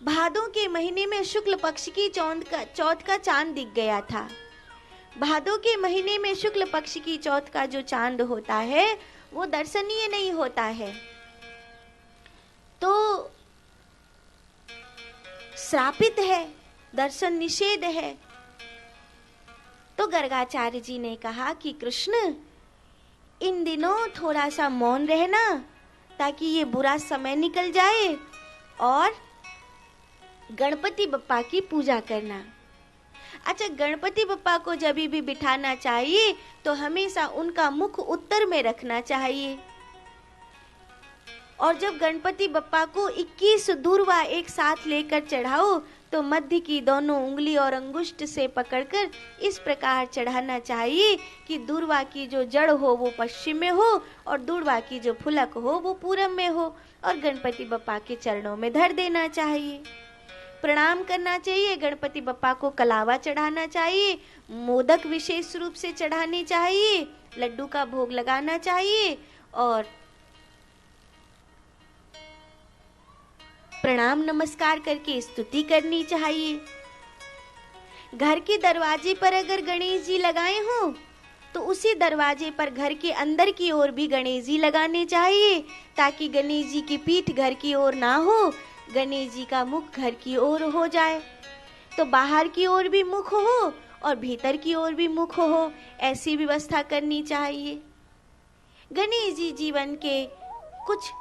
भादों के महीने में शुक्ल पक्ष की चौथ का चांद दिख गया था। भादों के महीने में शुक्ल पक्ष की चौथ का जो चांद होता है वो दर्शनीय नहीं होता है, तो श्रापित है, दर्शन निषेध है। तो गर्गाचार्य जी ने कहा कि कृष्ण, इन दिनों थोड़ा सा मौन रहना ताकि ये बुरा समय निकल जाए, और गणपति बप्पा की पूजा करना। अच्छा, गणपति बप्पा को जब भी बिठाना चाहिए तो हमेशा उनका मुख उत्तर में रखना चाहिए, और जब गणपति बप्पा को 21 दूर्वा एक साथ लेकर चढ़ाओ तो मध्य की दोनों उंगली और अंगुष्ठ से पकड़कर इस प्रकार चढ़ाना चाहिए कि दूर्वा की जो जड़ हो वो पश्चिम में हो और दूर्वा की जो फुलक हो वो पूरब में हो, और गणपति बप्पा के चरणों में धर देना चाहिए, प्रणाम करना चाहिए। गणपति बप्पा को कलावा चढ़ाना चाहिए, मोदक विशेष रूप से चढ़ाने चाहिए, लड्डू का भोग लगाना चाहिए और प्रणाम नमस्कार करके स्तुति करनी चाहिए। घर के दरवाजे पर अगर गणेश जी लगाए हों तो उसी दरवाजे पर घर के अंदर की ओर भी गणेश जी लगाने चाहिए, ताकि गणेश जी की पीठ घर की ओर ना हो, गणेश जी का मुख घर की ओर हो जाए। तो बाहर की ओर भी मुख हो और भीतर की ओर भी मुख हो, ऐसी व्यवस्था करनी चाहिए। गणेश जी जीवन के कुछ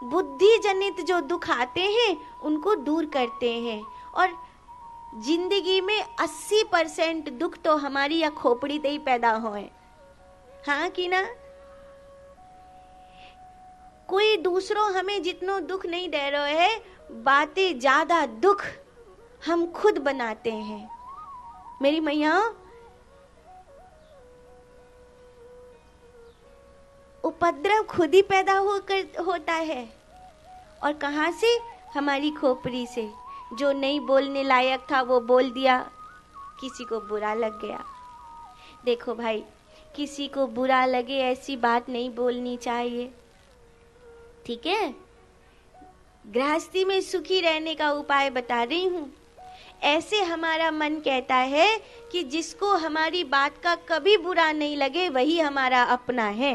बुद्धि जनित जो दुख आते हैं उनको दूर करते हैं, और जिंदगी में 80% दुख तो हमारी या खोपड़ी से ही पैदा होए, हाँ कि ना। कोई दूसरों हमें जितनो दुख नहीं दे रहे है, बातें ज्यादा दुख हम खुद बनाते हैं। मेरी मैया, उपद्रव खुद ही पैदा होता है, और कहाँ से? हमारी खोपड़ी से। जो नहीं बोलने लायक था वो बोल दिया, किसी को बुरा लग गया। देखो भाई, किसी को बुरा लगे ऐसी बात नहीं बोलनी चाहिए, ठीक है। गृहस्थी में सुखी रहने का उपाय बता रही हूँ। ऐसे हमारा मन कहता है कि जिसको हमारी बात का कभी बुरा नहीं लगे वही हमारा अपना है,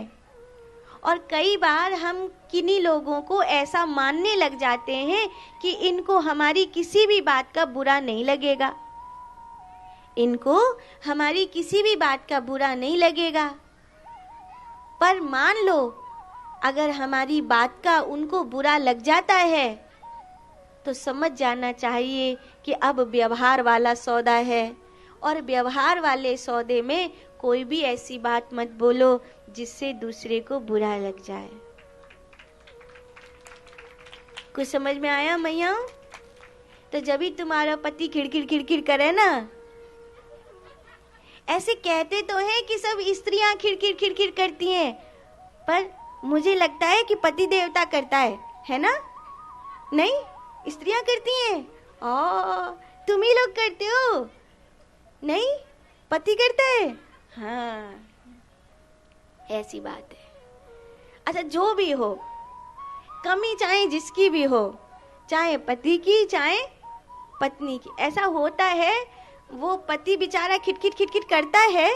और कई बार हम किन्हीं लोगों को ऐसा मानने लग जाते हैं कि इनको हमारी किसी भी बात का बुरा नहीं लगेगा, इनको हमारी किसी भी बात का बुरा नहीं लगेगा। पर मान लो अगर हमारी बात का उनको बुरा लग जाता है तो समझ जाना चाहिए कि अब व्यवहार वाला सौदा है, और व्यवहार वाले सौदे में कोई भी ऐसी बात मत बोलो जिससे दूसरे को बुरा लग जाए। कुछ समझ में आया मैया? तो जब भी तुम्हारा पति खिड़खिड़ करे ना, ऐसे कहते तो हैं कि सब स्त्रियां खिड़खिड़ करती हैं, पर मुझे लगता है कि पति देवता करता है ना? नहीं, स्त्रियां करती हैं। तुम ही लोग करते हो? नहीं, पति करता है। हाँ, ऐसी बात है। अच्छा, जो भी हो, कमी चाहे जिसकी भी हो, चाहे पति की चाहे पत्नी की, ऐसा होता है। वो पति बेचारा खिटखिट करता है,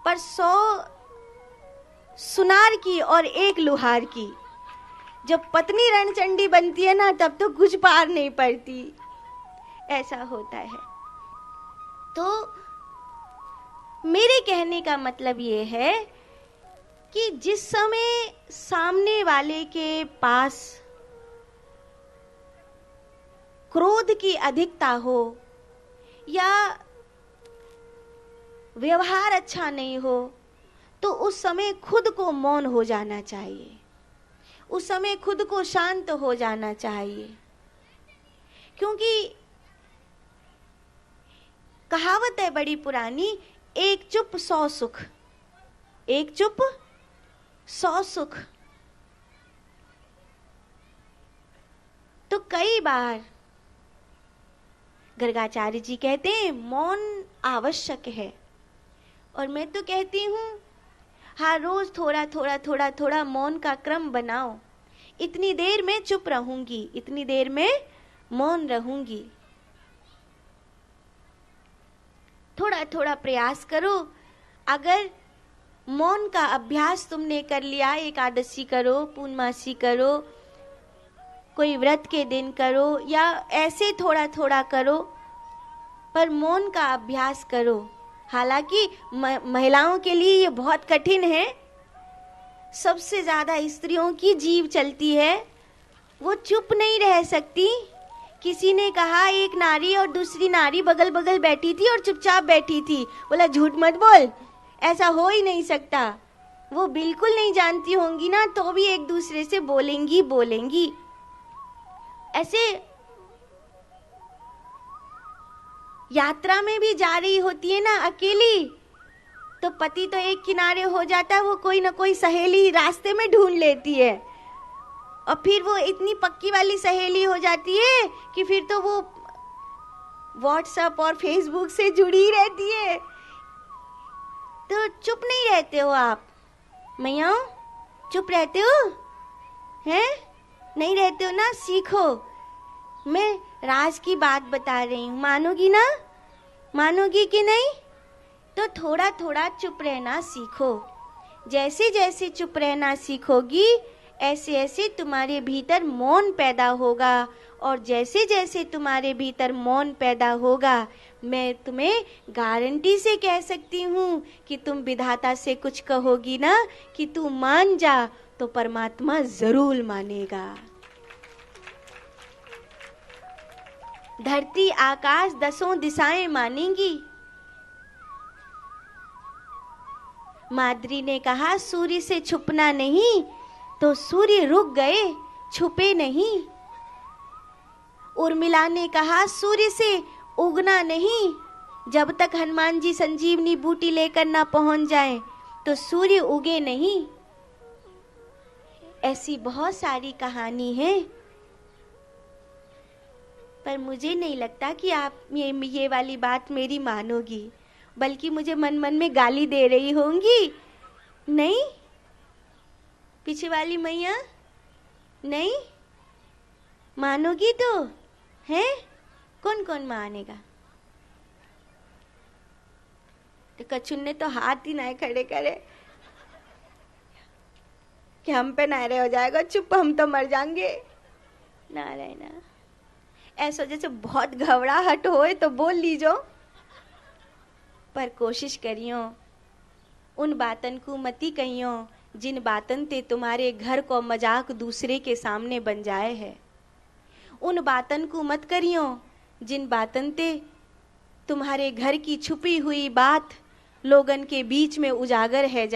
पर 100 सुनार की और 1 लुहार की। जब पत्नी रणचंडी बनती है ना, तब तो कुछ पार नहीं पड़ती, ऐसा होता है। तो मेरे कहने का मतलब ये है कि जिस समय सामने वाले के पास क्रोध की अधिकता हो या व्यवहार अच्छा नहीं हो, तो उस समय खुद को मौन हो जाना चाहिए, उस समय खुद को शांत हो जाना चाहिए। क्योंकि कहावत है बड़ी पुरानी, एक चुप 100 सुख, एक चुप 100 सुख। तो कई बार गर्गाचार्य जी कहते हैं मौन आवश्यक है, और मैं तो कहती हूँ हर रोज थोड़ा मौन का क्रम बनाओ। इतनी देर में चुप रहूंगी, इतनी देर में मौन रहूंगी। थोड़ा थोड़ा प्रयास करो। अगर मौन का अभ्यास तुमने कर लिया, एकादशी करो, पूर्णमासी करो, कोई व्रत के दिन करो, या ऐसे थोड़ा थोड़ा करो, पर मौन का अभ्यास करो। हालांकि महिलाओं के लिए ये बहुत कठिन है। सबसे ज्यादा स्त्रियों की जीभ चलती है, वो चुप नहीं रह सकती। किसी ने कहा एक नारी और दूसरी नारी बगल बगल बैठी थी और चुपचाप बैठी थी। बोला झूठ मत बोल, ऐसा हो ही नहीं सकता। वो बिल्कुल नहीं जानती होंगी ना, तो भी एक दूसरे से बोलेंगी बोलेंगी। ऐसे यात्रा में भी जा रही होती है ना अकेली, तो पति तो एक किनारे हो जाता है, वो कोई ना कोई सहेली रास्ते में ढूंढ लेती है, और फिर वो इतनी पक्की वाली सहेली हो जाती है कि फिर तो वो व्हाट्सएप और फेसबुक से जुड़ी रहती है। तो चुप नहीं रहते हो आप मैया, चुप रहते हो हैं? नहीं रहते हो ना, सीखो। मैं राज की बात बता रही हूँ, मानोगी ना? मानोगी कि नहीं? तो थोड़ा थोड़ा चुप रहना सीखो। जैसे जैसे चुप रहना सीखोगी, ऐसे ऐसे तुम्हारे भीतर मौन पैदा होगा, और जैसे जैसे तुम्हारे भीतर मौन पैदा होगा, मैं तुम्हें गारंटी से कह सकती हूँ कि तुम विधाता से कुछ कहोगी ना कि तू मान जा, तो परमात्मा जरूर मानेगा। धरती आकाश दसों दिशाएं मानेंगी। माद्री ने कहा सूर्य से छुपना नहीं, तो सूर्य रुक गए, छुपे नहीं। उर्मिला ने कहा सूर्य से उगना नहीं, जब तक हनुमान जी संजीवनी बूटी लेकर ना पहुंच जाएं, तो सूर्य उगे नहीं। ऐसी बहुत सारी कहानी है, पर मुझे नहीं लगता कि आप ये वाली बात मेरी मानोगी, बल्कि मुझे मन मन में गाली दे रही होंगी। नहीं? पीछे वाली मैया नहीं मानोगी तो है? कौन कौन मानेगा? तो कचुन ने तो हाथ ही ना खड़े करे कि हम पे नारे हो जाएगा, चुप हम तो मर जाएंगे। नारायणा, ऐसा जैसे बहुत घबराहट होए तो बोल लीजो, पर कोशिश करियो उन बातन को मती कहियो जिन बातन ते तुम्हारे घर को मजाक दूसरे के सामने बन जाए है। उन बातन को मत करियो जिन बातन ते तुम्हारे घर की छुपी हुई बात लोगन के बीच में उजागर है